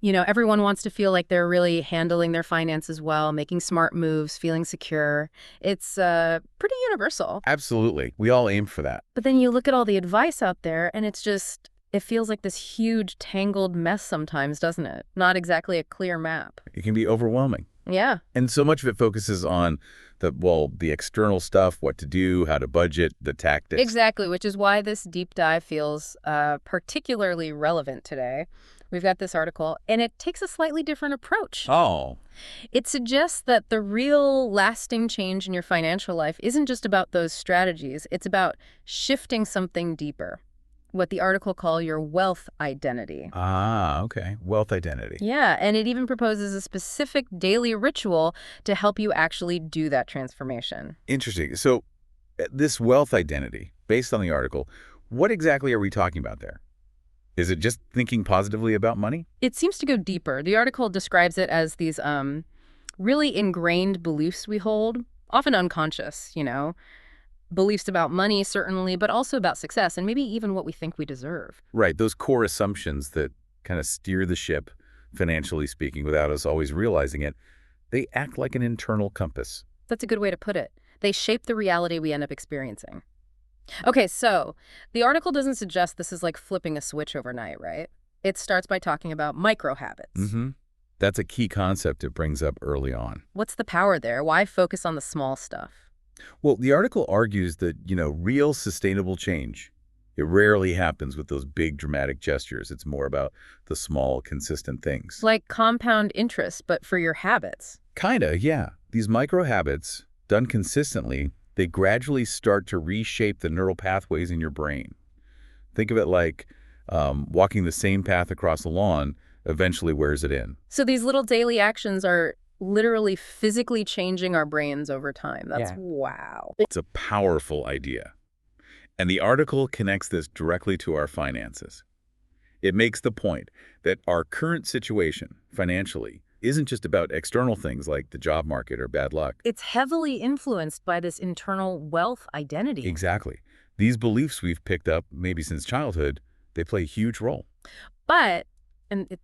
Everyone wants to feel like they're really handling their finances well, making smart moves, feeling secure. It's pretty universal. Absolutely. We all aim for that. But then you look at all the advice out there, and it feels like this huge, tangled mess sometimes, doesn't it? Not exactly a clear map. It can be overwhelming. Yeah. And so much of it focuses on the external stuff, what to do, how to budget, the tactics. Exactly, which is why this deep dive feels particularly relevant today. We've got this article, and it takes a slightly different approach. Oh, It suggests that the real lasting change in your financial life isn't just about those strategies. It's about shifting something deeper, what the article call your wealth identity. okay. Wealth identity. Yeah, and it even proposes a specific daily ritual to help you actually do that transformation. Interesting. So this wealth identity, based on the article, what exactly are we talking about there? Is it just thinking positively about money? It seems to go deeper. The article describes it as these really ingrained beliefs we hold, often unconscious, beliefs about money, certainly, but also about success and maybe even what we think we deserve. Right. Those core assumptions that kind of steer the ship, financially speaking, without us always realizing it, they act like an internal compass. That's a good way to put it. They shape the reality we end up experiencing. Okay, so the article doesn't suggest this is like flipping a switch overnight, right? It starts by talking about micro habits. Mm-hmm. That's a key concept it brings up early on. What's the power there? Why focus on the small stuff? Well, the article argues that, real sustainable change, it rarely happens with those big dramatic gestures. It's more about the small, consistent things. Like compound interest, but for your habits. Kinda, yeah. These micro habits, done consistently, they gradually start to reshape the neural pathways in your brain. Think of it like walking the same path across the lawn eventually wears it in. So these little daily actions are literally physically changing our brains over time. That's wow. It's a powerful idea. And the article connects this directly to our finances. It makes the point that our current situation, financially, isn't just about external things like the job market or bad luck. It's heavily influenced by this internal wealth identity. Exactly. These beliefs we've picked up, maybe since childhood, they play a huge role. But,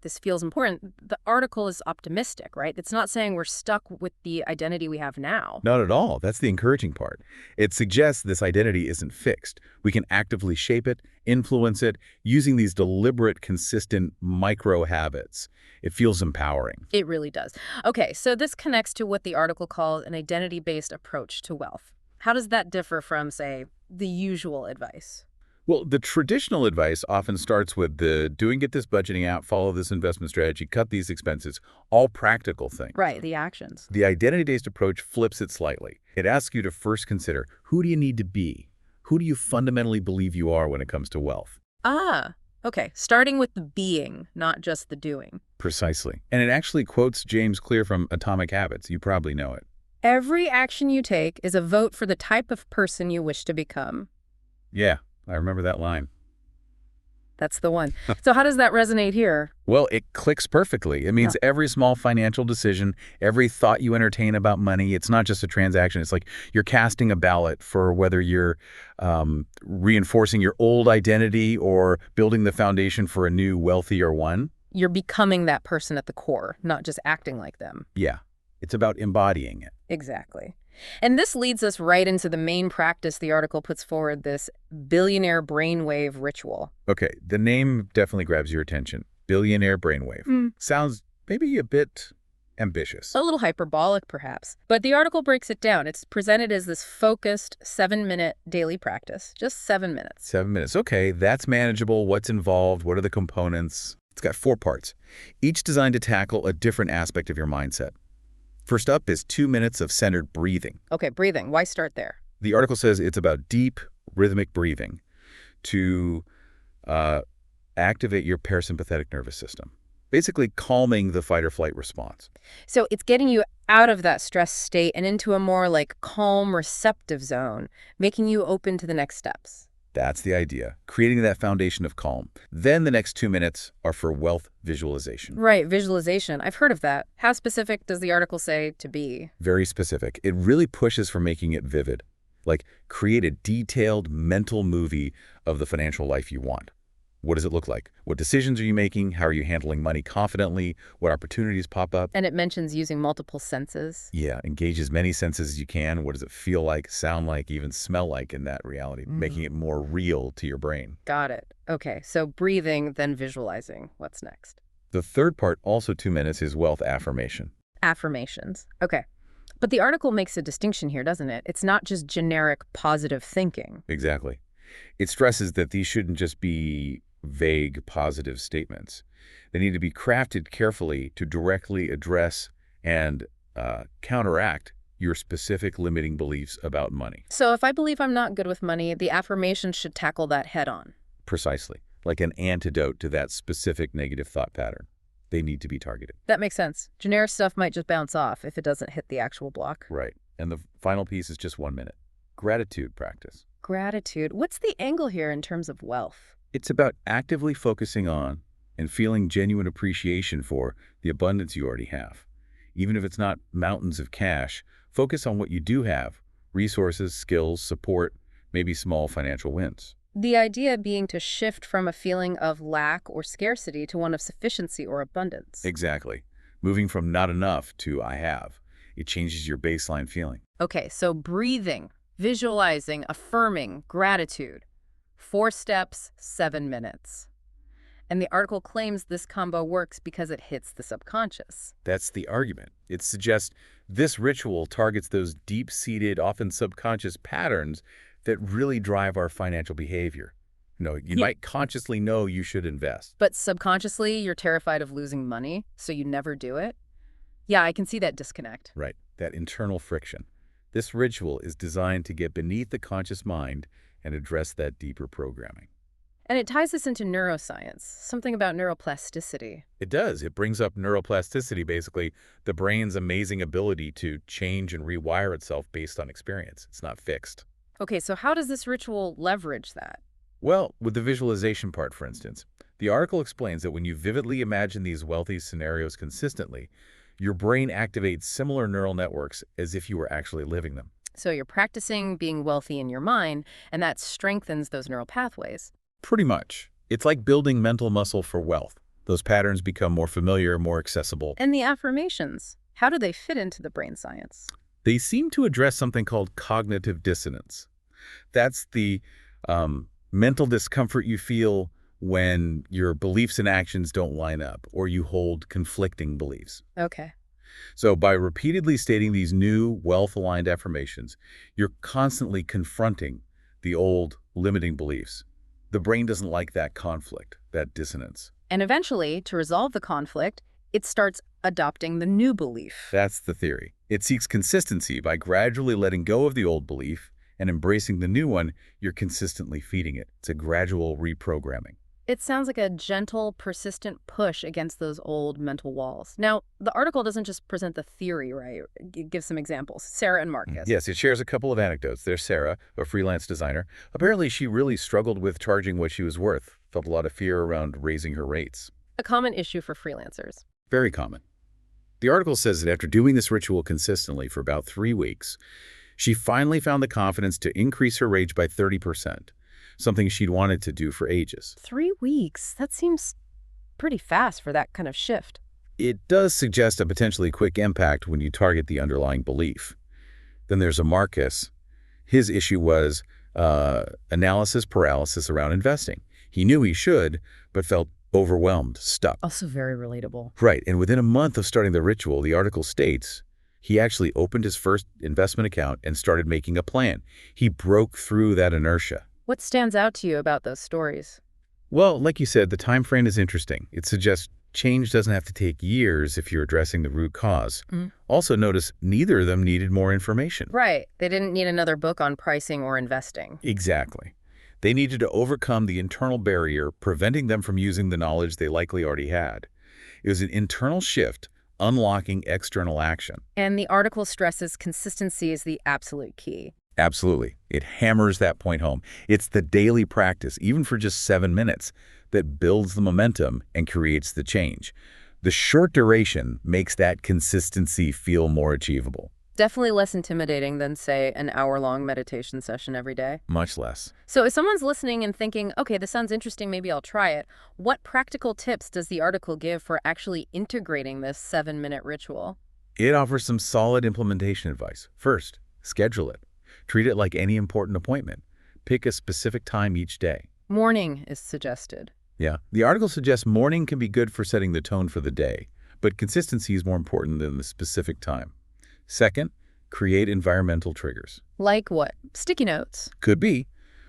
this feels important, the article is optimistic, right? It's not saying we're stuck with the identity we have now. Not at all. That's the encouraging part. It suggests this identity isn't fixed. We can actively shape it, influence it, using these deliberate, consistent micro habits. It feels empowering. It really does. Okay, so this connects to what the article calls an identity-based approach to wealth. How does that differ from, say, the usual advice? Well, the traditional advice often starts with get this budgeting out, follow this investment strategy, cut these expenses, all practical things. Right, the actions. The identity-based approach flips it slightly. It asks you to first consider, who do you need to be? Who do you fundamentally believe you are when it comes to wealth? Ah, okay. Starting with the being, not just the doing. Precisely. And it actually quotes James Clear from Atomic Habits. You probably know it. Every action you take is a vote for the type of person you wish to become. Yeah, I remember that line. That's the one. So how does that resonate here? Well, it clicks perfectly. It means every small financial decision, every thought you entertain about money, it's not just a transaction. It's like you're casting a ballot for whether you're reinforcing your old identity or building the foundation for a new, wealthier one. You're becoming that person at the core, not just acting like them. Yeah, it's about embodying it. Exactly. And this leads us right into the main practice the article puts forward, this Billionaire Brain Wave ritual. Okay, the name definitely grabs your attention. Billionaire Brain Wave. Sounds maybe a bit ambitious. A little hyperbolic, perhaps. But the article breaks it down. It's presented as this focused 7-minute daily practice. Just 7 minutes. 7 minutes. Okay, that's manageable. What's involved? What are the components? It's got 4 parts, each designed to tackle a different aspect of your mindset. First up is 2 minutes of centered breathing. Okay, breathing. Why start there? The article says it's about deep, rhythmic breathing to activate your parasympathetic nervous system, basically calming the fight or flight response. So it's getting you out of that stress state and into a more calm, receptive zone, making you open to the next steps. That's the idea, creating that foundation of calm. Then the next 2 minutes are for wealth visualization. Right, visualization. I've heard of that. How specific does the article say to be? Very specific. It really pushes for making it vivid. Like, create a detailed mental movie of the financial life you want. What does it look like? What decisions are you making? How are you handling money confidently? What opportunities pop up? And it mentions using multiple senses. Yeah, engage as many senses as you can. What does it feel like, sound like, even smell like in that reality, making it more real to your brain? Got it. Okay, so breathing, then visualizing. What's next? The third part, also 2 minutes, is wealth affirmation. Affirmations. Okay. But the article makes a distinction here, doesn't it? It's not just generic positive thinking. Exactly. It stresses that these shouldn't just be vague positive statements. They need to be crafted carefully to directly address and counteract your specific limiting beliefs about money. So if I believe I'm not good with money, the affirmation should tackle that head on. Precisely. Like an antidote to that specific negative thought pattern. They need to be targeted. That makes sense. Generic stuff might just bounce off if it doesn't hit the actual block. Right. And the final piece is just 1 minute. Gratitude practice. Gratitude. What's the angle here in terms of wealth? It's about actively focusing on and feeling genuine appreciation for the abundance you already have. Even if it's not mountains of cash, focus on what you do have: resources, skills, support, maybe small financial wins. The idea being to shift from a feeling of lack or scarcity to one of sufficiency or abundance. Exactly. Moving from not enough to I have. It changes your baseline feeling. Okay, so breathing, visualizing, affirming, gratitude. 4 steps, 7 minutes. And the article claims this combo works because it hits the subconscious. That's the argument. It suggests this ritual targets those deep-seated, often subconscious patterns that really drive our financial behavior. You might consciously know you should invest. But subconsciously, you're terrified of losing money, so you never do it? Yeah, I can see that disconnect. Right, that internal friction. This ritual is designed to get beneath the conscious mind and address that deeper programming. And it ties this into neuroscience, something about neuroplasticity. It does. It brings up neuroplasticity, basically, the brain's amazing ability to change and rewire itself based on experience. It's not fixed. Okay, so how does this ritual leverage that? Well, with the visualization part, for instance, the article explains that when you vividly imagine these wealthy scenarios consistently, your brain activates similar neural networks as if you were actually living them. So you're practicing being wealthy in your mind, and that strengthens those neural pathways. Pretty much. It's like building mental muscle for wealth. Those patterns become more familiar, more accessible. And the affirmations, how do they fit into the brain science? They seem to address something called cognitive dissonance. That's the mental discomfort you feel when your beliefs and actions don't line up, or you hold conflicting beliefs. Okay. So by repeatedly stating these new, wealth-aligned affirmations, you're constantly confronting the old, limiting beliefs. The brain doesn't like that conflict, that dissonance. And eventually, to resolve the conflict, it starts adopting the new belief. That's the theory. It seeks consistency by gradually letting go of the old belief and embracing the new one. You're consistently feeding it. It's a gradual reprogramming. It sounds like a gentle, persistent push against those old mental walls. Now, the article doesn't just present the theory, right? It gives some examples. Sarah and Marcus. Yes, it shares a couple of anecdotes. There's Sarah, a freelance designer. Apparently, she really struggled with charging what she was worth, felt a lot of fear around raising her rates. A common issue for freelancers. Very common. The article says that after doing this ritual consistently for about 3 weeks, she finally found the confidence to increase her rate by 30%. Something she'd wanted to do for ages. 3 weeks? That seems pretty fast for that kind of shift. It does suggest a potentially quick impact when you target the underlying belief. Then there's a Marcus. His issue was analysis paralysis around investing. He knew he should, but felt overwhelmed, stuck. Also very relatable. Right, and within a month of starting the ritual, the article states, he actually opened his first investment account and started making a plan. He broke through that inertia. What stands out to you about those stories? Well, like you said, the time frame is interesting. It suggests change doesn't have to take years if you're addressing the root cause. Also notice neither of them needed more information. Right. They didn't need another book on pricing or investing. Exactly. They needed to overcome the internal barrier, preventing them from using the knowledge they likely already had. It was an internal shift, unlocking external action. And the article stresses consistency is the absolute key. Absolutely. It hammers that point home. It's the daily practice, even for just 7 minutes, that builds the momentum and creates the change. The short duration makes that consistency feel more achievable. Definitely less intimidating than, say, an hour-long meditation session every day. Much less. So if someone's listening and thinking, okay, this sounds interesting, maybe I'll try it, what practical tips does the article give for actually integrating this 7-minute ritual? It offers some solid implementation advice. First, schedule it. Treat it like any important appointment. Pick a specific time each day. Morning is suggested. Yeah. The article suggests morning can be good for setting the tone for the day, but consistency is more important than the specific time. Second, create environmental triggers. Like what? Sticky notes. Could be.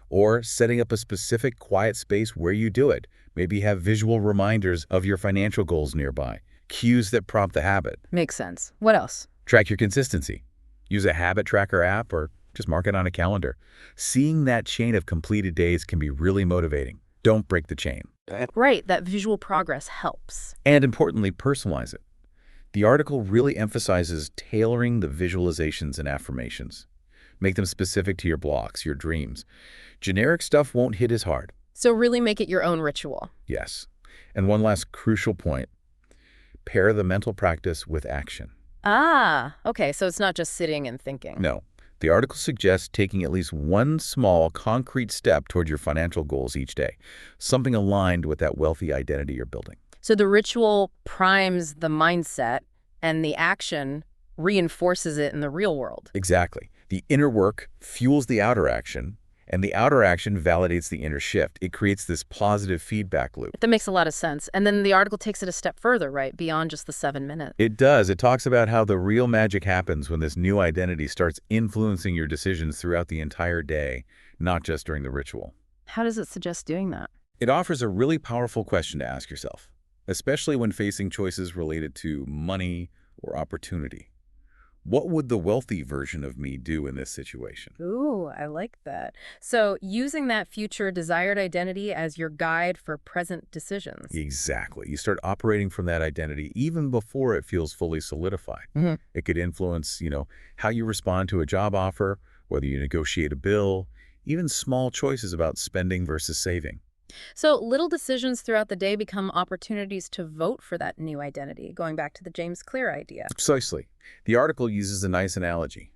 Or setting up a specific quiet space where you do it. Maybe have visual reminders of your financial goals nearby. Cues that prompt the habit. Makes sense. What else? Track your consistency. Use a habit tracker app or just mark it on a calendar. Seeing that chain of completed days can be really motivating. Don't break the chain. Right, that visual progress helps. And importantly, personalize it. The article really emphasizes tailoring the visualizations and affirmations. Make them specific to your blocks, your dreams. Generic stuff won't hit as hard. So really make it your own ritual. Yes. And one last crucial point. Pair the mental practice with action. Ah, okay, so it's not just sitting and thinking. No. The article suggests taking at least one small, concrete step toward your financial goals each day, something aligned with that wealthy identity you're building. So the ritual primes the mindset, and the action reinforces it in the real world. Exactly. The inner work fuels the outer action, and the outer action validates the inner shift. It creates this positive feedback loop. That makes a lot of sense. And then the article takes it a step further, right, beyond just the 7 minutes. It does. It talks about how the real magic happens when this new identity starts influencing your decisions throughout the entire day, not just during the ritual. How does it suggest doing that? It offers a really powerful question to ask yourself, especially when facing choices related to money or opportunity. What would the wealthy version of me do in this situation? Ooh, I like that. So using that future desired identity as your guide for present decisions. Exactly. You start operating from that identity even before it feels fully solidified. It could influence, how you respond to a job offer, whether you negotiate a bill, even small choices about spending versus saving. So little decisions throughout the day become opportunities to vote for that new identity, going back to the James Clear idea. Precisely. The article uses a nice analogy.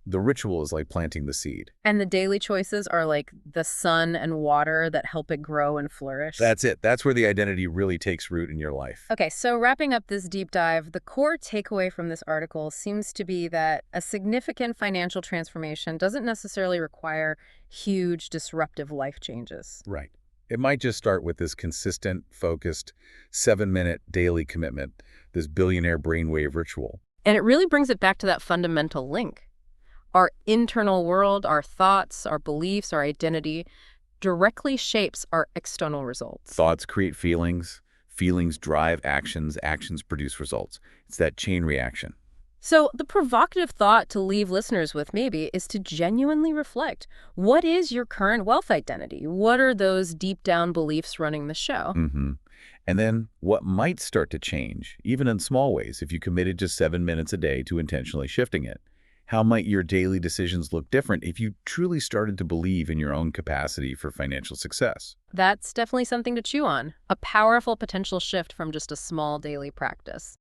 The ritual is like planting the seed. And the daily choices are like the sun and water that help it grow and flourish. That's it. That's where the identity really takes root in your life. Okay, so wrapping up this deep dive, the core takeaway from this article seems to be that a significant financial transformation doesn't necessarily require huge disruptive life changes. Right. It might just start with this consistent, focused, 7-minute daily commitment, this billionaire brainwave ritual. And it really brings it back to that fundamental link. Our internal world, our thoughts, our beliefs, our identity directly shapes our external results. Thoughts create feelings, feelings drive actions, actions produce results. It's that chain reaction. So the provocative thought to leave listeners with maybe is to genuinely reflect. What is your current wealth identity? What are those deep down beliefs running the show? And then what might start to change, even in small ways, if you committed just 7 minutes a day to intentionally shifting it? How might your daily decisions look different if you truly started to believe in your own capacity for financial success? That's definitely something to chew on. A powerful potential shift from just a small daily practice.